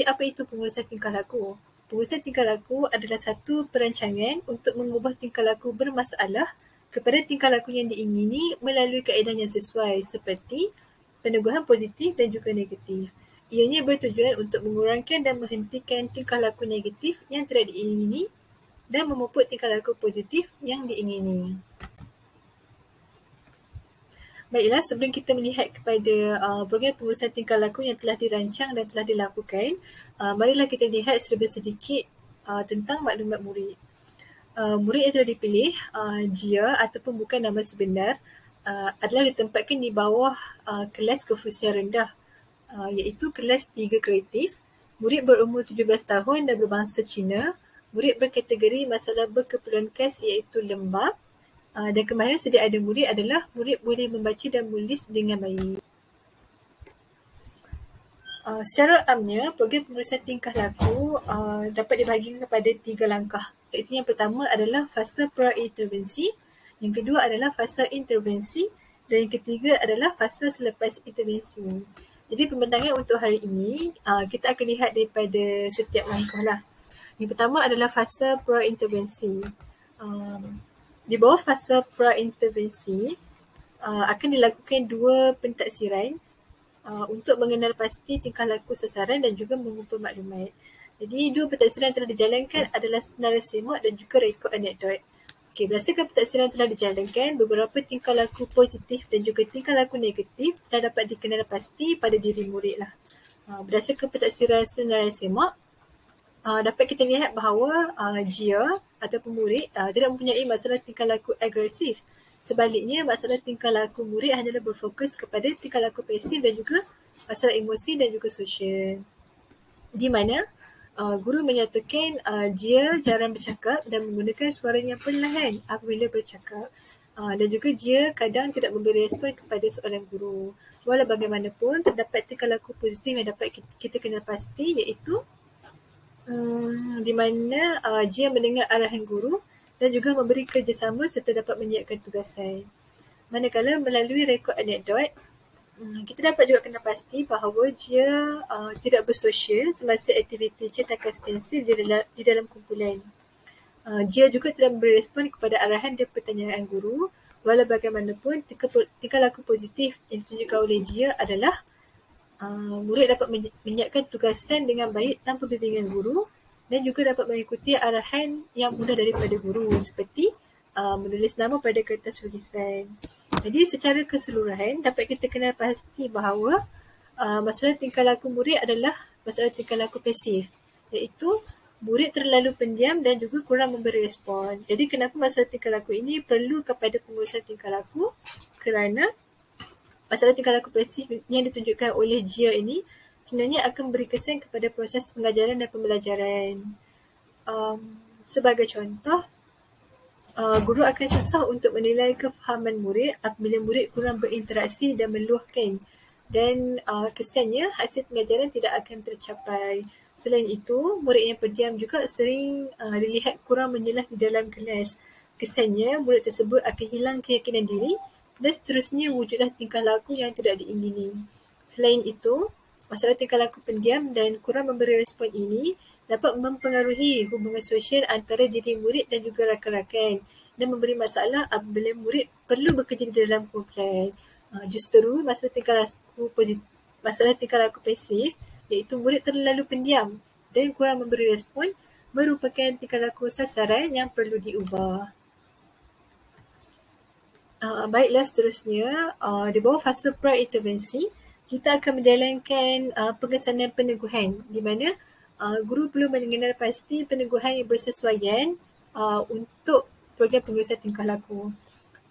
apa itu pengurusan tingkah laku? Pengurusan tingkah laku adalah satu perancangan untuk mengubah tingkah laku bermasalah kepada tingkah laku yang diingini melalui kaedah yang sesuai seperti peneguhan positif dan juga negatif. Ianya bertujuan untuk mengurangkan dan menghentikan tingkah laku negatif yang tidak diingini dan memupuk tingkah laku positif yang diingini. Baiklah, sebelum kita melihat kepada program pengurusan tingkah laku yang telah dirancang dan telah dilakukan, marilah kita lihat serba sedikit tentang maklumat murid. Murid yang telah dipilih, Jia ataupun bukan nama sebenar, adalah ditempatkan di bawah kelas kefusian rendah, iaitu kelas 3 kreatif. Murid berumur 17 tahun dan berbangsa Cina. Murid berkategori masalah berkeperluan khas iaitu lembab. Dan kemahiran sedia ada murid adalah murid boleh membaca dan menulis dengan baik. Secara amnya, program pengurusan tingkah laku dapat dibahagikan kepada 3 langkah. Iaitu yang pertama adalah fasa pra-intervensi, yang kedua adalah fasa intervensi dan yang ketiga adalah fasa selepas intervensi. Jadi pembentangan untuk hari ini, kita akan lihat daripada setiap langkah lah. Yang pertama adalah fasa pra-intervensi. Di bawah fasa pra-intervensi, akan dilakukan 2 pentaksiran untuk mengenal pasti tingkah laku sasaran dan juga mengumpul maklumat. Jadi 2 pentaksiran yang telah dijalankan adalah senarai semak dan juga rekod anekdot. Okey, berdasarkan pentaksiran yang telah dijalankan, beberapa tingkah laku positif dan juga tingkah laku negatif telah dapat dikenal pasti pada diri murid lah. Berdasarkan pentaksiran senarai semak, dapat kita lihat bahawa Jia ataupun murid tidak mempunyai masalah tingkah laku agresif. Sebaliknya, masalah tingkah laku murid hanyalah berfokus kepada tingkah laku pasif dan juga masalah emosi dan juga sosial. Di mana guru menyatakan Jia jarang bercakap dan menggunakan suara yang perlahan apabila bercakap. Dan juga Jia kadang tidak memberi respon kepada soalan guru. Walau bagaimanapun, terdapat tingkah laku positif yang dapat kita kenal pasti iaitu di mana Jia mendengar arahan guru dan juga memberi kerjasama serta dapat menyiapkan tugasan. Manakala melalui rekod anekdot, kita dapat juga kenal pasti bahawa Jia tidak bersosial semasa aktiviti cetakan stensil di dalam kumpulan. Jia juga tidak memberi respon kepada arahan dan pertanyaan guru. Walau bagaimanapun, tingkah laku positif yang ditunjukkan oleh Jia adalah murid dapat menyiapkan tugasan dengan baik tanpa bimbingan guru dan juga dapat mengikuti arahan yang mudah daripada guru seperti menulis nama pada kertas tulisan. Jadi secara keseluruhan dapat kita kenal pasti bahawa masalah tingkah laku murid adalah masalah tingkah laku pasif, iaitu murid terlalu pendiam dan juga kurang memberi respon. Jadi kenapa masalah tingkah laku ini perlu kepada pengurusan tingkah laku? Kerana masalah tingkah laku pasif yang ditunjukkan oleh Jia ini sebenarnya akan beri kesan kepada proses pengajaran dan pembelajaran. Sebagai contoh, guru akan susah untuk menilai kefahaman murid apabila murid kurang berinteraksi dan meluahkan. Dan kesannya hasil pembelajaran tidak akan tercapai. Selain itu, murid yang pendiam juga sering dilihat kurang menyelah di dalam kelas. Kesannya murid tersebut akan hilang keyakinan diri dan seterusnya wujudlah tingkah laku yang tidak diingini. Selain itu, masalah tingkah laku pendiam dan kurang memberi respon ini dapat mempengaruhi hubungan sosial antara diri murid dan juga rakan-rakan dan memberi masalah apabila murid perlu bekerja di dalam kumpulan. Justru masalah tingkah laku pasif iaitu murid terlalu pendiam dan kurang memberi respon merupakan tingkah laku sasaran yang perlu diubah. Baiklah, seterusnya di bawah fasa pra-intervensi kita akan menjalankan pengesanan peneguhan di mana guru perlu mengenal pasti peneguhan yang bersesuaian untuk program pengurusan tingkah laku.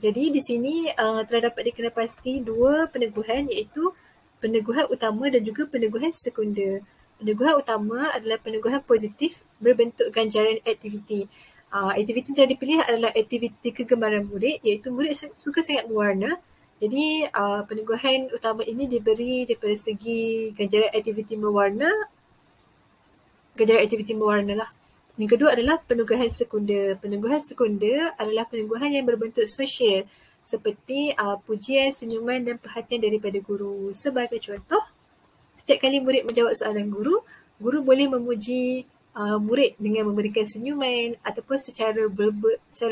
Jadi di sini telah dapat dikenal pasti 2 peneguhan iaitu peneguhan utama dan juga peneguhan sekunder. Peneguhan utama adalah peneguhan positif berbentuk ganjaran aktiviti. Aktiviti yang telah dipilih adalah aktiviti kegemaran murid iaitu murid suka sangat berwarna. Jadi peneguhan utama ini diberi daripada segi ganjaran aktiviti mewarna lah. Yang kedua adalah peneguhan sekunder. Peneguhan sekunder adalah peneguhan yang berbentuk sosial seperti pujian, senyuman dan perhatian daripada guru. Sebagai contoh, setiap kali murid menjawab soalan guru Guru boleh memuji murid dengan memberikan senyuman ataupun secara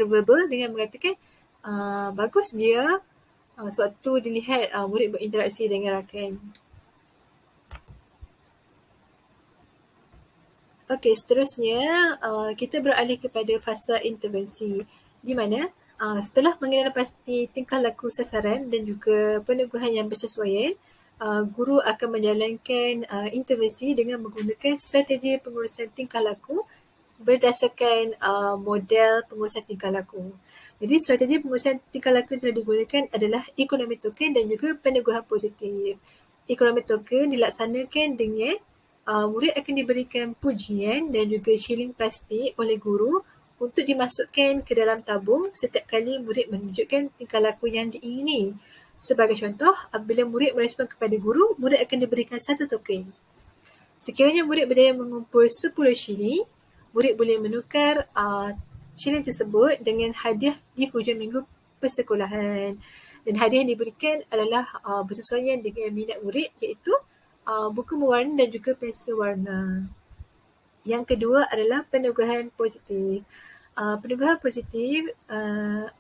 verbal dengan mengatakan bagus dia sewaktu dilihat murid berinteraksi dengan rakan. Okey, seterusnya kita beralih kepada fasa intervensi di mana setelah mengenal pasti tingkah laku sasaran dan juga peneguhan yang bersesuaian, guru akan menjalankan intervensi dengan menggunakan strategi pengurusan tingkah laku berdasarkan model pengurusan tingkah laku. Jadi strategi pengurusan tingkah laku yang telah digunakan adalah ekonomi token dan juga peneguhan positif. Ekonomi token dilaksanakan dengan murid akan diberikan pujian dan juga shilling plastik oleh guru untuk dimasukkan ke dalam tabung setiap kali murid menunjukkan tingkah laku yang diingini. Sebagai contoh, apabila murid merespon kepada guru, murid akan diberikan 1 token. Sekiranya murid berjaya mengumpul 10 shilling, murid boleh menukar shilling tersebut dengan hadiah di hujung minggu persekolahan. Dan hadiah yang diberikan adalah bersesuaian dengan minat murid, iaitu buku mewarna dan juga pensel warna. Yang kedua adalah peneguhan positif. Peneguhan positif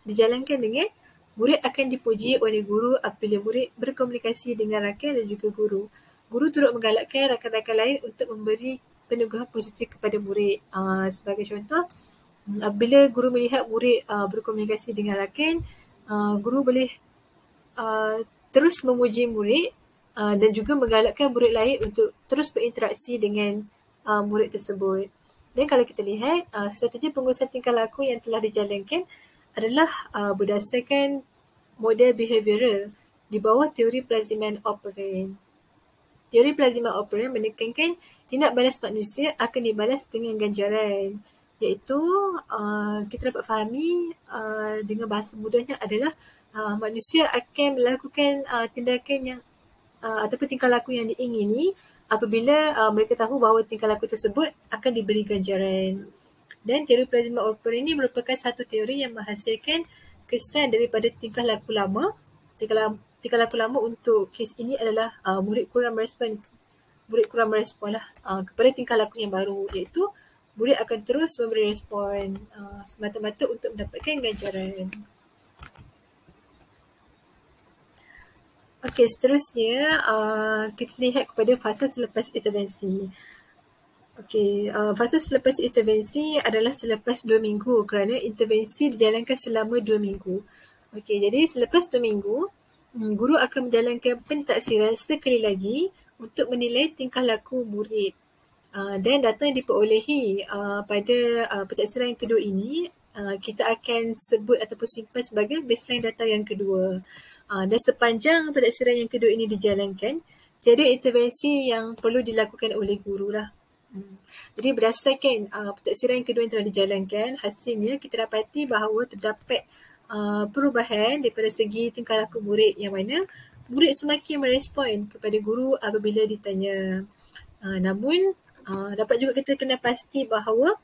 dijalankan dengan murid akan dipuji oleh guru apabila murid berkomunikasi dengan rakan dan juga guru. Guru turut menggalakkan rakan-rakan lain untuk memberi peneguhan positif kepada murid. Sebagai contoh, apabila guru melihat murid berkomunikasi dengan rakan, guru boleh terus memuji murid dan juga menggalakkan murid lain untuk terus berinteraksi dengan murid tersebut. Dan kalau kita lihat, strategi pengurusan tingkah laku yang telah dijalankan adalah berdasarkan model behavioral di bawah teori pelaziman operan. Teori pelaziman operan menekankan tindak balas manusia akan dibalas dengan ganjaran, iaitu kita dapat fahami dengan bahasa mudahnya adalah manusia akan melakukan tindakan yang ataupun tingkah laku yang diingini apabila mereka tahu bahawa tingkah laku tersebut akan diberi ganjaran. Dan teori pelaziman operan ini merupakan satu teori yang menghasilkan kesan daripada tingkah laku lama. Tingkah laku lama untuk kes ini adalah murid kurang merespon lah kepada tingkah laku yang baru, iaitu murid akan terus memberi respon semata-mata untuk mendapatkan ganjaran. Okey, seterusnya kita lihat kepada fasa selepas intervensi. Okey, fasa selepas intervensi adalah selepas 2 minggu kerana intervensi dijalankan selama 2 minggu. Okey, jadi selepas 2 minggu, guru akan menjalankan pentaksiran sekali lagi untuk menilai tingkah laku murid. Dan data yang diperolehi pada pentaksiran yang kedua ini, kita akan sebut ataupun simpan sebagai baseline data yang kedua. Dan sepanjang pentaksiran yang kedua ini dijalankan, tiada intervensi yang perlu dilakukan oleh guru lah. Jadi berdasarkan pentaksiran yang kedua yang telah dijalankan, hasilnya kita dapati bahawa terdapat perubahan daripada segi tingkah laku murid yang mana murid semakin merespon kepada guru apabila ditanya. Namun dapat juga kita kena pasti bahawa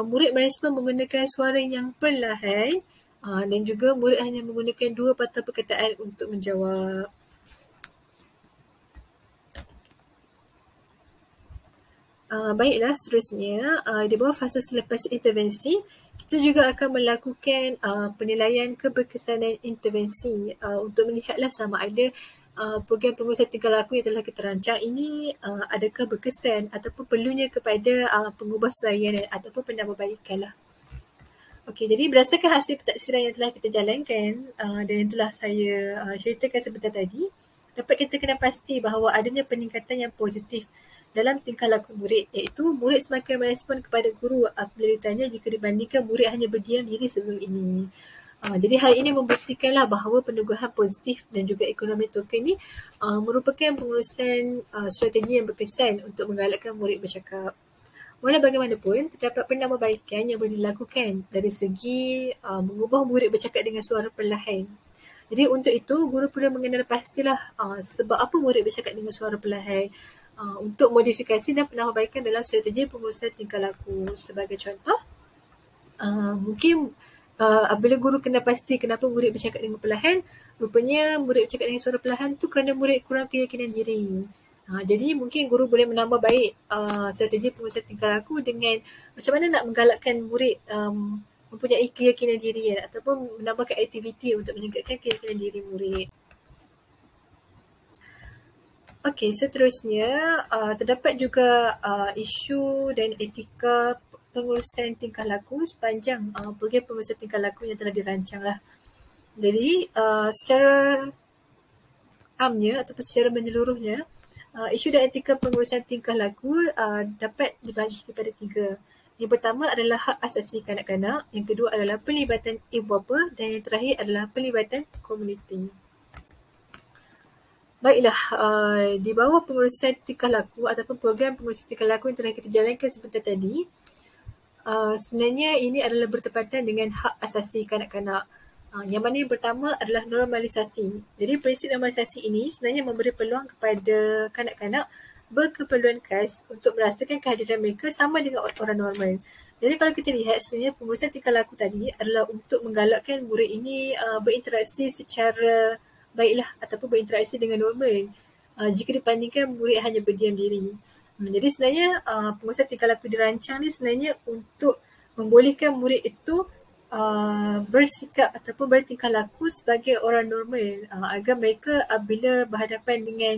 murid merespon menggunakan suara yang perlahan dan juga murid hanya menggunakan 2 patah perkataan untuk menjawab. Baiklah, seterusnya di bawah fasa selepas intervensi, kita juga akan melakukan penilaian keberkesanan intervensi untuk melihatlah sama ada program pengurusan tingkah laku yang telah kita rancang ini adakah berkesan ataupun perlunya kepada pengubahsuaian ataupun penambahbaikan lah. Okey, jadi berdasarkan hasil pentaksiran yang telah kita jalankan dan yang telah saya ceritakan sebentar tadi, dapat kita kena pasti bahawa adanya peningkatan yang positif dalam tingkah laku murid, iaitu murid semakin merespon kepada guru apabila ditanya jika dibandingkan murid hanya berdiam diri sebelum ini. Jadi hal ini membuktikanlah bahawa peneguhan positif dan juga ekonomi token ini merupakan pengurusan strategi yang berkesan untuk menggalakkan murid bercakap. Walau bagaimanapun, terdapat penambahbaikan yang boleh dilakukan dari segi mengubah murid bercakap dengan suara perlahan. Jadi untuk itu, guru perlu mengenal pastilah sebab apa murid bercakap dengan suara perlahan untuk modifikasi dan penambahbaikan dalam strategi pengurusan tingkah laku. Sebagai contoh, mungkin apabila guru kena pasti kenapa murid bercakap dengan perlahan, rupanya murid bercakap dengan suara perlahan tu kerana murid kurang keyakinan diri. Jadi mungkin guru boleh menambah baik strategi pengurusan tingkah laku dengan macam mana nak menggalakkan murid mempunyai keyakinan diri ataupun menambahkan aktiviti untuk meningkatkan keyakinan diri murid. Okey, seterusnya terdapat juga isu dan etika pengurusan tingkah laku sepanjang program pengurusan tingkah laku yang telah dirancang lah. Jadi secara amnya ataupun secara menyeluruhnya, isu dan etika pengurusan tingkah laku dapat dibagi kepada 3. Yang pertama adalah hak asasi kanak-kanak, yang kedua adalah pelibatan ibu bapa dan yang terakhir adalah pelibatan komuniti. Baiklah, di bawah pengurusan tingkah laku ataupun program pengurusan tingkah laku yang telah kita jalankan sebentar tadi, sebenarnya ini adalah bertepatan dengan hak asasi kanak-kanak. Yang mana yang pertama adalah normalisasi. Jadi prinsip normalisasi ini sebenarnya memberi peluang kepada kanak-kanak berkeperluan khas untuk merasakan kehadiran mereka sama dengan orang normal. Jadi kalau kita lihat sebenarnya pengurusan tingkah laku tadi adalah untuk menggalakkan murid ini berinteraksi secara baiklah ataupun berinteraksi dengan normal jika dibandingkan murid hanya berdiam diri. Jadi sebenarnya pengurusan tingkah laku dirancang ni sebenarnya untuk membolehkan murid itu bersikap ataupun bertingkah laku sebagai orang normal agar mereka bila berhadapan dengan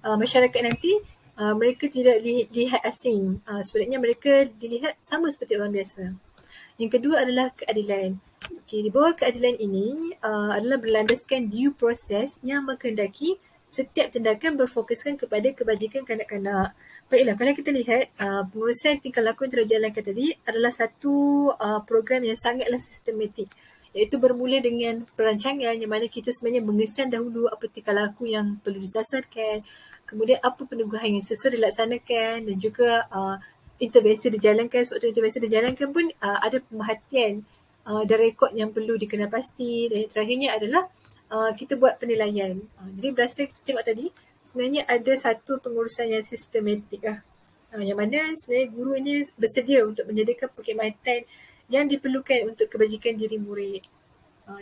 masyarakat nanti mereka tidak dilihat asing. Sebenarnya mereka dilihat sama seperti orang biasa. Yang kedua adalah keadilan. Okay, di bawah keadilan ini adalah berlandaskan due process yang mengkehendaki setiap tindakan berfokuskan kepada kebajikan kanak-kanak. Baiklah, kalau kita lihat pengurusan tingkah laku yang telah dijalankan tadi adalah satu program yang sangatlah sistematik, iaitu bermula dengan perancangan yang mana kita sebenarnya mengesan dahulu apa tingkah laku yang perlu disasarkan, kemudian apa peneguhan yang sesuai dilaksanakan dan juga intervensi dijalankan. Sebab tu intervensi dijalankan pun ada pemerhatian dan rekod yang perlu dikenal pasti, dan yang terakhirnya adalah kita buat penilaian. Jadi berasa kita tengok tadi sebenarnya ada satu pengurusan yang sistematik lah. Yang mana sebenarnya guru ini bersedia untuk menyediakan perkhidmatan yang diperlukan untuk kebajikan diri murid.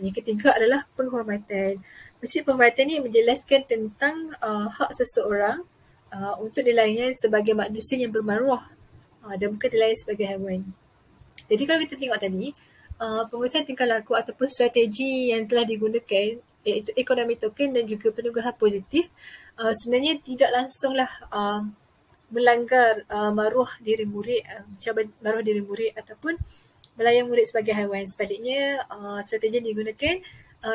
Yang ketiga adalah penghormatan. Prinsip penghormatan ini menjelaskan tentang hak seseorang untuk dilayan sebagai manusia yang bermaruah dan bukan dilayan sebagai haiwan. Jadi kalau kita tengok tadi, pengurusan tingkah laku ataupun strategi yang telah digunakan iaitu ekonomi token dan juga penugahan positif sebenarnya tidak langsunglah melanggar maruah diri murid, mencabar maruah diri murid ataupun melayan murid sebagai haiwan. Sebaliknya, strategi yang digunakan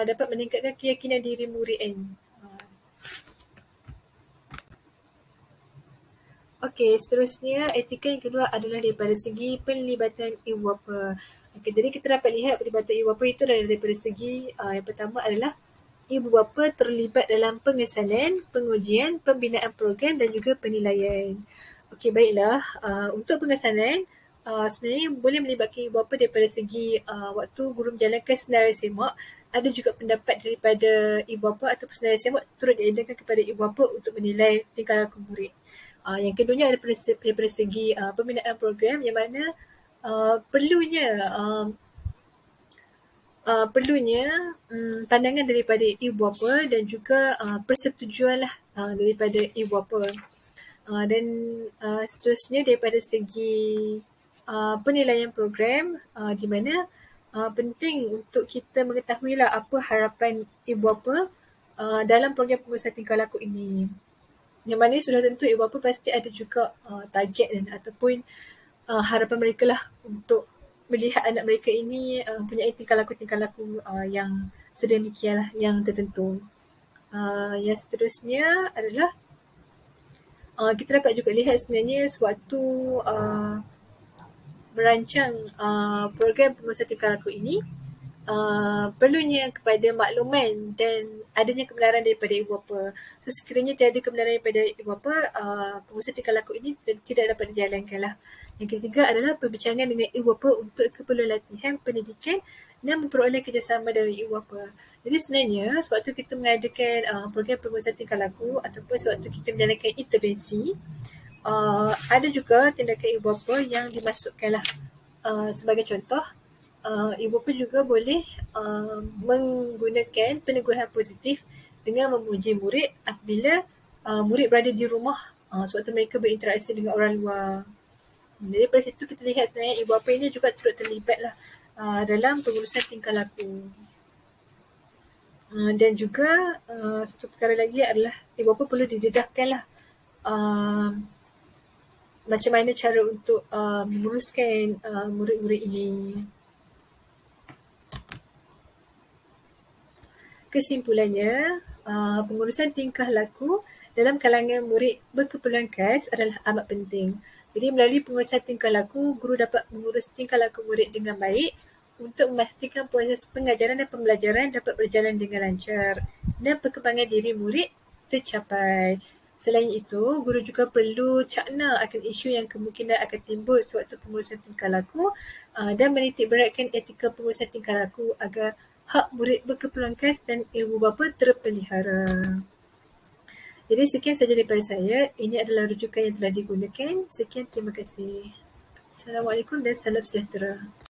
dapat meningkatkan keyakinan diri murid kan. Okey, seterusnya etika yang kedua adalah daripada segi pelibatan ibu bapa. Okay, jadi kita dapat lihat pelibatan ibu bapa itu daripada segi yang pertama adalah ibu bapa terlibat dalam pengesanan, pengujian, pembinaan program dan juga penilaian. Okey, baiklah. Untuk pengesanan, sebenarnya boleh melibatkan ibu bapa daripada segi waktu guru menjalankan senarai semak. Ada juga pendapat daripada ibu bapa ataupun senarai semak turut diadakan kepada ibu bapa untuk menilai tingkah laku murid. Yang keduanya daripada segi pembinaan program yang mana perlunya pandangan daripada ibu bapa dan juga persetujuan lah daripada ibu bapa. Dan seterusnya daripada segi penilaian program di mana penting untuk kita mengetahui lah apa harapan ibu bapa dalam program pengurusan tingkah laku ini. Yang mana sudah tentu ibu bapa pasti ada juga target dan ataupun harapan mereka lah untuk melihat anak mereka ini mempunyai tingkah laku yang sedemikian lah, yang tertentu. Yang seterusnya adalah kita dapat juga lihat sebenarnya sewaktu merancang program pengurusan tingkah laku ini, perlunya kepada makluman dan adanya kebenaran daripada ibu bapa. So, sekiranya tiada kebenaran daripada ibu bapa, pengurusan tingkah laku ini tidak dapat dijalankan lah. Yang ketiga adalah perbincangan dengan ibu bapa untuk keperluan latihan, pendidikan dan memperoleh kerjasama dari ibu bapa. Jadi sebenarnya sewaktu kita mengadakan program pengurusan tingkah laku ataupun sewaktu kita menjalankan intervensi, ada juga tindakan ibu bapa yang dimasukkan lah. Sebagai contoh, ibu bapa juga boleh menggunakan peneguhan positif dengan memuji murid apabila murid berada di rumah sewaktu mereka berinteraksi dengan orang luar. Jadi dari situ kita lihat sebenarnya ibu bapa ini juga turut terlibat lah dalam pengurusan tingkah laku. Dan juga satu perkara lagi adalah ibu bapa perlu didedahkan lah macam mana cara untuk menguruskan murid-murid ini. Kesimpulannya, pengurusan tingkah laku dalam kalangan murid berkeperluan khas adalah amat penting. Jadi melalui pengurusan tingkah laku, guru dapat mengurus tingkah laku murid dengan baik untuk memastikan proses pengajaran dan pembelajaran dapat berjalan dengan lancar dan perkembangan diri murid tercapai. Selain itu, guru juga perlu cakna akan isu yang kemungkinan akan timbul sewaktu pengurusan tingkah laku dan menitik beratkan etika pengurusan tingkah laku agar hak murid berkeperluan khas dan ibu bapa terpelihara. Jadi sekian sahaja daripada saya. Ini adalah rujukan yang telah digunakan. Sekian, terima kasih. Assalamualaikum dan salam sejahtera.